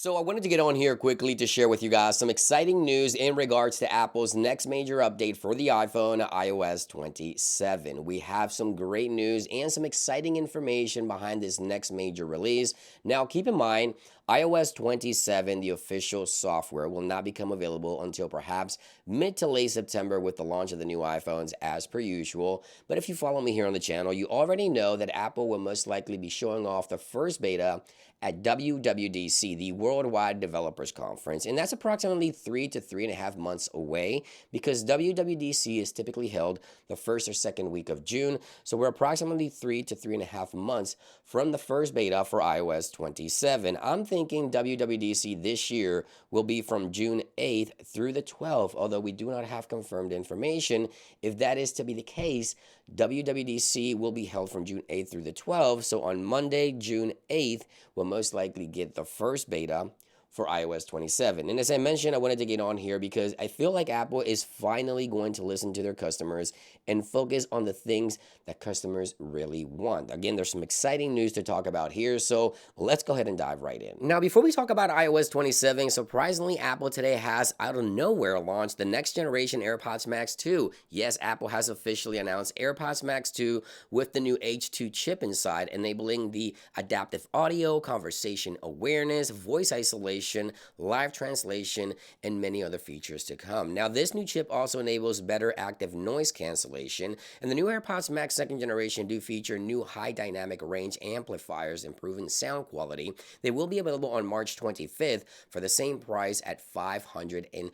So I wanted to get on here quickly to share with you guys some exciting news in regards to Apple's next major update for the iPhone, iOS 27. We have some great news and some exciting information behind this next major release. Now, keep in mind, iOS 27, the official software, will not become available until perhaps mid to late September with the launch of the new iPhones as per usual. But if you follow me here on the channel, you already know that Apple will most likely be showing off the first beta at WWDC, the Worldwide Developers Conference, and that's approximately 3 to 3.5 months away because WWDC is typically held the first or second week of June. So we're approximately 3 to 3.5 months from the first beta for iOS 27. I'm thinking WWDC this year will be from June 8th through the 12th, although we do not have confirmed information. If that is to be the case, WWDC will be held from June 8th through the 12th. So on Monday, June 8th, we'll most likely get the first beta for iOS 27. And as I mentioned, I wanted to get on here because I feel like Apple is finally going to listen to their customers and focus on the things that customers really want. Again, there's some exciting news to talk about here, so let's go ahead and dive right in. Now, before we talk about iOS 27, surprisingly, Apple today has, out of nowhere, launched the next generation AirPods Max 2. Yes, Apple has officially announced AirPods Max 2 with the new H2 chip inside, enabling the adaptive audio, conversation awareness, voice isolation, live translation, and many other features to come. Now, this new chip also enables better active noise cancellation, and the new AirPods Max 2nd generation do feature new high dynamic range amplifiers, improving sound quality. They will be available on March 25th for the same price at $549.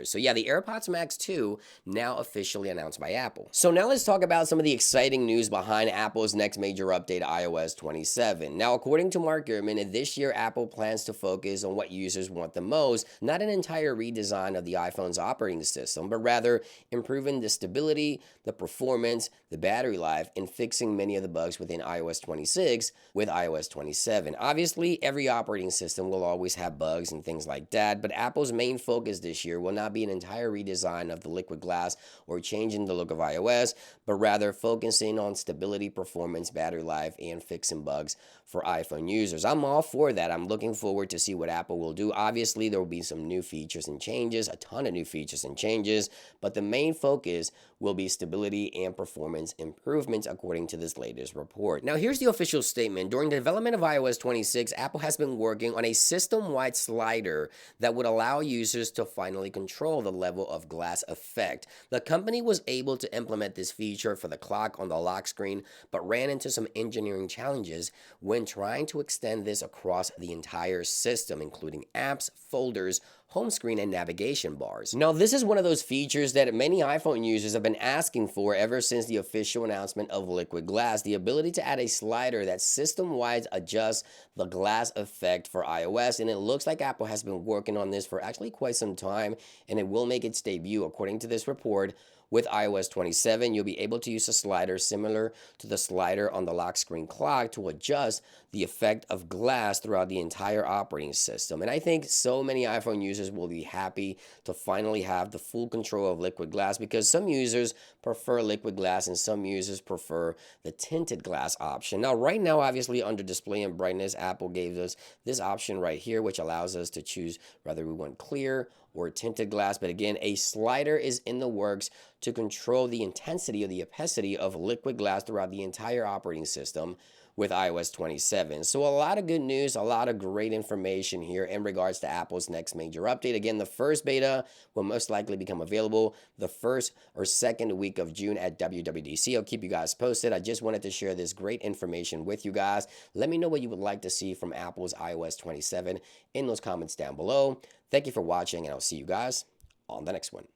So yeah, the AirPods Max 2 now officially announced by Apple. So now let's talk about some of the exciting news behind Apple's next major update, iOS 27. Now, according to Mark Gurman, this year Apple plans to focus on what users want the most, not an entire redesign of the iPhone's operating system, but rather improving the stability, the performance, the battery life, and fixing many of the bugs within iOS 26 with iOS 27. Obviously, every operating system will always have bugs and things like that, but Apple's main focus this year will not be an entire redesign of the liquid glass or changing the look of iOS, but rather focusing on stability, performance, battery life, and fixing bugs for iPhone users. I'm all for that. I'm looking forward to see what Apple will do. Obviously, there will be some new features and changes, a ton of new features and changes, but the main focus will be stability and performance improvements according to this latest report. Now, here's the official statement. During the development of iOS 26, Apple has been working on a system-wide slider that would allow users to finally control the level of glass effect. The company was able to implement this feature for the clock on the lock screen, but ran into some engineering challenges when trying to extend this across the entire system, including apps, folders, home screen, and navigation bars. Now, this is one of those features that many iPhone users have been asking for ever since the official announcement of liquid glass, the ability to add a slider that system-wide adjusts the glass effect for iOS, and it looks like Apple has been working on this for actually quite some time, and it will make its debut, according to this report. With iOS 27, you'll be able to use a slider similar to the slider on the lock screen clock to adjust the effect of glass throughout the entire operating system. And I think so many iPhone users will be happy to finally have the full control of liquid glass, because some users prefer liquid glass and some users prefer the tinted glass option. Now, right now, obviously, under display and brightness, Apple gave us this option right here, which allows us to choose whether we want clear or tinted glass. But again, a slider is in the works to control the intensity or the opacity of liquid glass throughout the entire operating system with iOS 27. So a lot of good news, a lot of great information here in regards to Apple's next major update. Again, the first beta will most likely become available the first or second week of June at WWDC. I'll keep you guys posted. I just wanted to share this great information with you guys. Let me know what you would like to see from Apple's iOS 27 in those comments down below. Thank you for watching, and I'll see you guys on the next one.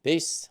Peace.